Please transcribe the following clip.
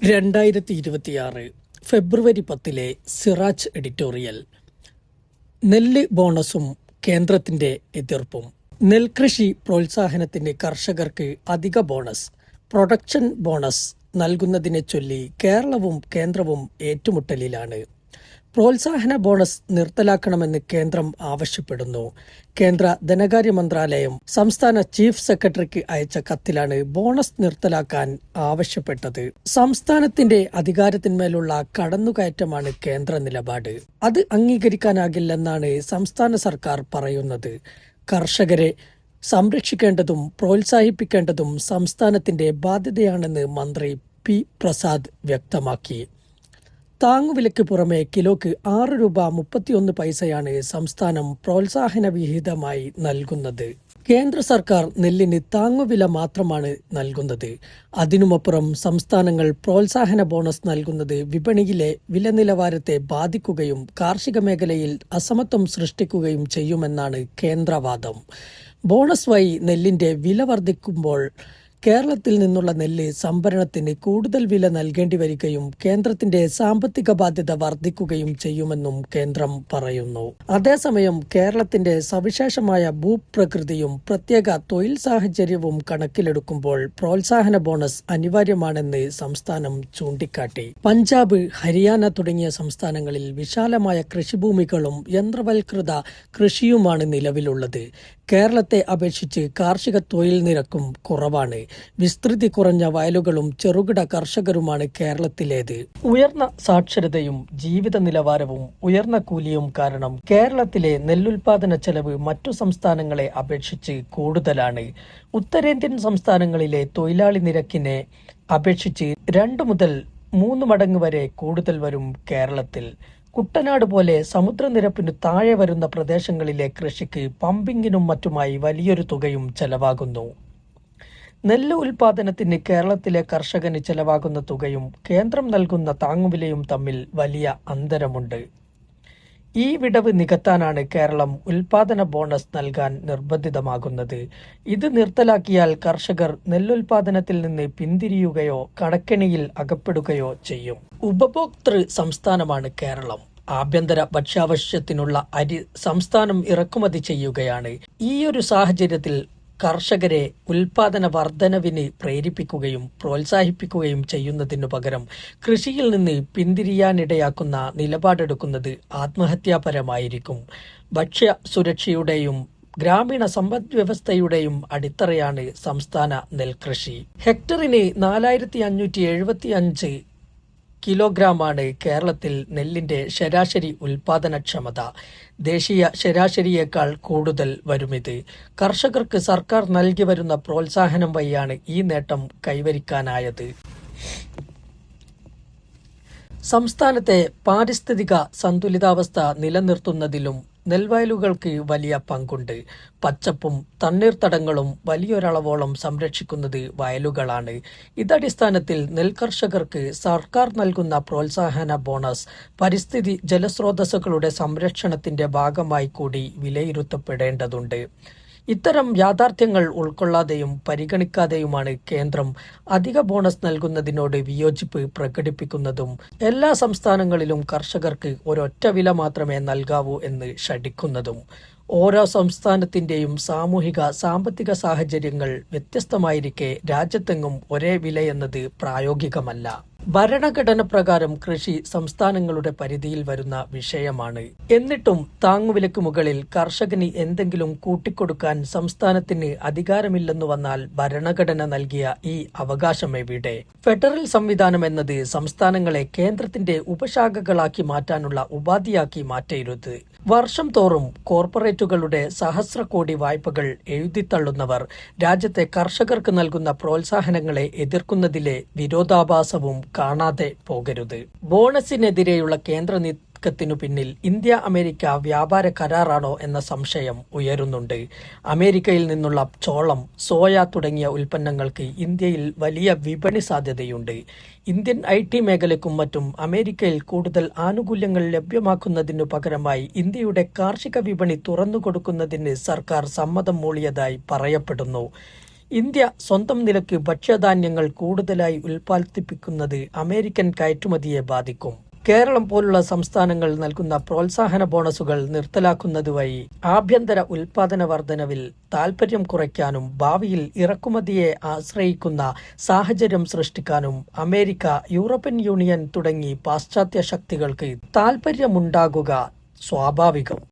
2026 ഫെബ്രുവരി 10 Siraj editorial. നെല്ല് ബോണസും കേന്ദ്രത്തിന്റെ എതിർപ്പും. നെൽകൃഷി പ്രോത്സാഹനത്തിന് കർഷകർക്ക് അധിക ബോണസ്, പ്രൊഡക്ഷൻ ബോണസ് നൽകുന്നതിനെ ചൊല്ലി കേരളവും കേന്ദ്രവും ഏറ്റുമുട്ടലിലാണ്. പ്രോത്സാഹന ബോണസ് നിർത്തലാക്കണമെന്ന് കേന്ദ്രം ആവശ്യപ്പെടുന്നു. കേന്ദ്ര ധനകാര്യ മന്ത്രാലയം സംസ്ഥാന ചീഫ് സെക്രട്ടറിക്ക് അയച്ച കത്തിലാണ് ബോണസ് നിർത്തലാക്കാൻ ആവശ്യപ്പെട്ടത്. സംസ്ഥാനത്തിന്റെ അധികാരത്തിന്മേലുള്ള കടന്നുകയറ്റമാണ് കേന്ദ്ര നിലപാട്. അത് അംഗീകരിക്കാനാകില്ലെന്നാണ് സംസ്ഥാന സർക്കാർ പറയുന്നത്. കർഷകരെ സംരക്ഷിക്കേണ്ടതും പ്രോത്സാഹിപ്പിക്കേണ്ടതും സംസ്ഥാനത്തിന്റെ ബാധ്യതയാണെന്ന് മന്ത്രി പി പ്രസാദ് വ്യക്തമാക്കി. താങ്ങുവിലയ്ക്ക് പുറമെ കിലോയ്ക്ക് ₹6.31 സംസ്ഥാനം പ്രോത്സാഹന വിഹിതമായി നൽകുന്നത്. കേന്ദ്ര സർക്കാർ നെല്ലിന് താങ്ങുവില മാത്രമാണ് നൽകുന്നത്. അതിനുമപ്പുറം സംസ്ഥാനങ്ങൾ പ്രോത്സാഹന ബോണസ് നൽകുന്നത് വിപണിയിലെ വില നിലവാരത്തെ ബാധിക്കുകയും കാർഷിക മേഖലയിൽ അസമത്വം സൃഷ്ടിക്കുകയും ചെയ്യുമെന്നാണ് കേന്ദ്രവാദം. ബോണസ് വഴി നെല്ലിന്റെ വില വർദ്ധിക്കുമ്പോൾ കേരളത്തിൽ നിന്നുള്ള നെല്ല് സംഭരണത്തിന് കൂടുതൽ വില നൽകേണ്ടി വരികയും കേന്ദ്രത്തിന്റെ സാമ്പത്തിക ബാധ്യത വർദ്ധിക്കുകയും ചെയ്യുമെന്നും കേന്ദ്രം പറയുന്നു. അതേസമയം കേരളത്തിന്റെ സവിശേഷമായ ഭൂപ്രകൃതിയും പ്രത്യേക തൊഴിൽ സാഹചര്യവും കണക്കിലെടുക്കുമ്പോൾ പ്രോത്സാഹന ബോണസ് അനിവാര്യമാണെന്ന് സംസ്ഥാനം ചൂണ്ടിക്കാട്ടി. പഞ്ചാബ്, ഹരിയാന തുടങ്ങിയ സംസ്ഥാനങ്ങളിൽ വിശാലമായ കൃഷിഭൂമികളും യന്ത്രവൽകൃത കൃഷിയുമാണ് നിലവിലുള്ളത്. കേരളത്തെ അപേക്ഷിച്ച് കാർഷിക തൊഴിൽ നിരക്കും കുറവാണ്. വിസ്തൃതി കുറഞ്ഞ വയലുകളും ചെറുകിട കർഷകരുമാണ് കേരളത്തിലേത്. ഉയർന്ന സാക്ഷരതയും ജീവിത നിലവാരവും ഉയർന്ന കൂലിയും കാരണം കേരളത്തിലെ നെല്ലുൽപാദന ചെലവ് മറ്റു സംസ്ഥാനങ്ങളെ അപേക്ഷിച്ച് കൂടുതലാണ്. ഉത്തരേന്ത്യൻ സംസ്ഥാനങ്ങളിലെ തൊഴിലാളി നിരക്കിനെ അപേക്ഷിച്ച് 2 മുതൽ 3 മടങ്ങ് വരെ കൂടുതൽ വരും കേരളത്തിൽ. കുട്ടനാട് പോലെ സമുദ്രനിരപ്പിനു താഴെ വരുന്ന പ്രദേശങ്ങളിലെ കൃഷിക്ക് പമ്പിങ്ങിനും മറ്റുമായി വലിയൊരു തുകയും ചെലവാകുന്നു. നെല്ല് ഉൽപാദനത്തിന് കേരളത്തിലെ കർഷകന് ചെലവാകുന്ന തുകയും കേന്ദ്രം നൽകുന്ന താങ്ങുവിലയും തമ്മിൽ വലിയ അന്തരമുണ്ട്. ഈ വിടവ് നികത്താനാണ് കേരളം ഉൽപാദന ബോണസ് നൽകാൻ നിർബന്ധിതമാകുന്നത്. ഇത് നിർത്തലാക്കിയാൽ കർഷകർ നെല്ലുൽപാദനത്തിൽ നിന്ന് പിന്തിരിയുകയോ കടക്കെണിയിൽ അകപ്പെടുകയോ ചെയ്യും. ഉപഭോക്തൃ സംസ്ഥാനമാണ് കേരളം. ആഭ്യന്തര ഭക്ഷ്യാവശ്യത്തിനുള്ള അരി സംസ്ഥാനം ഇറക്കുമതി ചെയ്യുകയാണ്. ഈയൊരു സാഹചര്യത്തിൽ കർഷകരെ ഉൽപാദന വർധനവിന് പ്രേരിപ്പിക്കുകയും പ്രോത്സാഹിപ്പിക്കുകയും ചെയ്യുന്നതിനു പകരം കൃഷിയിൽ നിന്ന് പിന്തിരിയാനിടയാക്കുന്ന നിലപാടെടുക്കുന്നത് ആത്മഹത്യാപരമായിരിക്കും. ഭക്ഷ്യ സുരക്ഷയുടെയും ഗ്രാമീണ സമ്പദ് വ്യവസ്ഥയുടെയും അടിത്തറയാണ് സംസ്ഥാന നെൽകൃഷി. ഹെക്ടറിന് 4575 കിലോഗ്രാമാണ് കേരളത്തിൽ നെല്ലിന്റെ ശരാശരി ഉൽപാദനക്ഷമത. ദേശീയ ശരാശരിയേക്കാൾ കൂടുതൽ വരുമിത്. കർഷകർക്ക് സർക്കാർ നൽകി വരുന്ന പ്രോത്സാഹനം വഴിയാണ് ഈ നേട്ടം കൈവരിക്കാനായത്. സംസ്ഥാനത്തെ പാരിസ്ഥിതിക സന്തുലിതാവസ്ഥ നിലനിർത്തുന്നതിലും നെൽവയലുകൾക്ക് വലിയ പങ്കുണ്ട്. പച്ചപ്പും തണ്ണീർത്തടങ്ങളും വലിയൊരളവോളം സംരക്ഷിക്കുന്നത് വയലുകളാണ്. ഇതടിസ്ഥാനത്തിൽ നെൽകർഷകർക്ക് സർക്കാർ നൽകുന്ന പ്രോത്സാഹന ബോണസ് പരിസ്ഥിതി ജലസ്രോതസ്സുകളുടെ സംരക്ഷണത്തിന്റെ ഭാഗമായി കൂടി വിലയിരുത്തപ്പെടേണ്ടതുണ്ട്. ഇത്തരം യാഥാർത്ഥ്യങ്ങൾ ഉൾക്കൊള്ളാതെയും പരിഗണിക്കാതെയുമാണ് കേന്ദ്രം അധിക ബോണസ് നൽകുന്നതിനോട് വിയോജിപ്പ് പ്രകടിപ്പിക്കുന്നതും എല്ലാ സംസ്ഥാനങ്ങളിലും കർഷകർക്ക് ഒരൊറ്റ വില മാത്രമേ നൽകാവൂ എന്ന് ശഠിക്കുന്നതും. ഓരോ സംസ്ഥാനത്തിന്റെയും സാമൂഹിക സാമ്പത്തിക സാഹചര്യങ്ങൾ വ്യത്യസ്തമായിരിക്കെ രാജ്യത്തെങ്ങും ഒരേ വിലയെന്നത് പ്രായോഗികമല്ല. ഭരണഘടന പ്രകാരം കൃഷി സംസ്ഥാനങ്ങളുടെ പരിധിയിൽ വരുന്ന വിഷയമാണ്. എന്നിട്ടും താങ്ങുവിലക്ക് മുകളിൽ കർഷകന് എന്തെങ്കിലും കൂട്ടിക്കൊടുക്കാൻ സംസ്ഥാനത്തിന് അധികാരമില്ലെന്നു വന്നാൽ ഭരണഘടന നൽകിയ ഈ അവകാശമെവിടെ? ഫെഡറൽ സംവിധാനം എന്നത് സംസ്ഥാനങ്ങളെ കേന്ദ്രത്തിന്റെ ഉപശാഖകളാക്കി മാറ്റാനുള്ള ഉപാധിയാക്കി മാറ്റരുത്. വർഷം തോറും കോർപ്പറേറ്റുകളുടെ സഹസ്രകോടി വായ്പകൾ എഴുതിത്തള്ളുന്നവർ രാജ്യത്തെ കർഷകർക്ക് നൽകുന്ന പ്രോത്സാഹനങ്ങളെ എതിർക്കുന്നതിലെ വിരോധാഭാസവും കാണാതെ പോകരുത്. ബോണസിനെതിരെയുള്ള കേന്ദ്ര നീക്കത്തിനു പിന്നിൽ ഇന്ത്യ അമേരിക്ക വ്യാപാര കരാറാണോ എന്ന സംശയം ഉയരുന്നുണ്ട്. അമേരിക്കയിൽ നിന്നുള്ള ചോളം, സോയ തുടങ്ങിയ ഉൽപ്പന്നങ്ങൾക്ക് ഇന്ത്യയിൽ വലിയ വിപണി സാധ്യതയുണ്ട്. ഇന്ത്യൻ IT മേഖലയ്ക്കും മറ്റും അമേരിക്കയിൽ കൂടുതൽ ആനുകൂല്യങ്ങൾ ലഭ്യമാക്കുന്നതിനു പകരമായി ഇന്ത്യയുടെ കാർഷിക വിപണി തുറന്നുകൊടുക്കുന്നതിന് സർക്കാർ സമ്മതം മൂളിയതായി പറയപ്പെടുന്നു. ഇന്ത്യ സ്വന്തം നിലയ്ക്ക് ഭക്ഷ്യധാന്യങ്ങൾ കൂടുതലായി ഉൽപ്പാദിപ്പിക്കുന്നത് അമേരിക്കൻ കയറ്റുമതിയെ ബാധിക്കും. കേരളം പോലുള്ള സംസ്ഥാനങ്ങൾ നൽകുന്ന പ്രോത്സാഹന ബോണസുകൾ നിർത്തലാക്കുന്നത് വഴി ആഭ്യന്തര ഉൽപ്പാദന വർധനവിൽ താൽപര്യം കുറയ്ക്കാനും ഭാവിയിൽ ഇറക്കുമതിയെ ആശ്രയിക്കുന്ന സാഹചര്യം സൃഷ്ടിക്കാനും അമേരിക്ക, യൂറോപ്യൻ യൂണിയൻ തുടങ്ങി പാശ്ചാത്യ ശക്തികൾക്ക് താൽപര്യമുണ്ടാകുക സ്വാഭാവികം.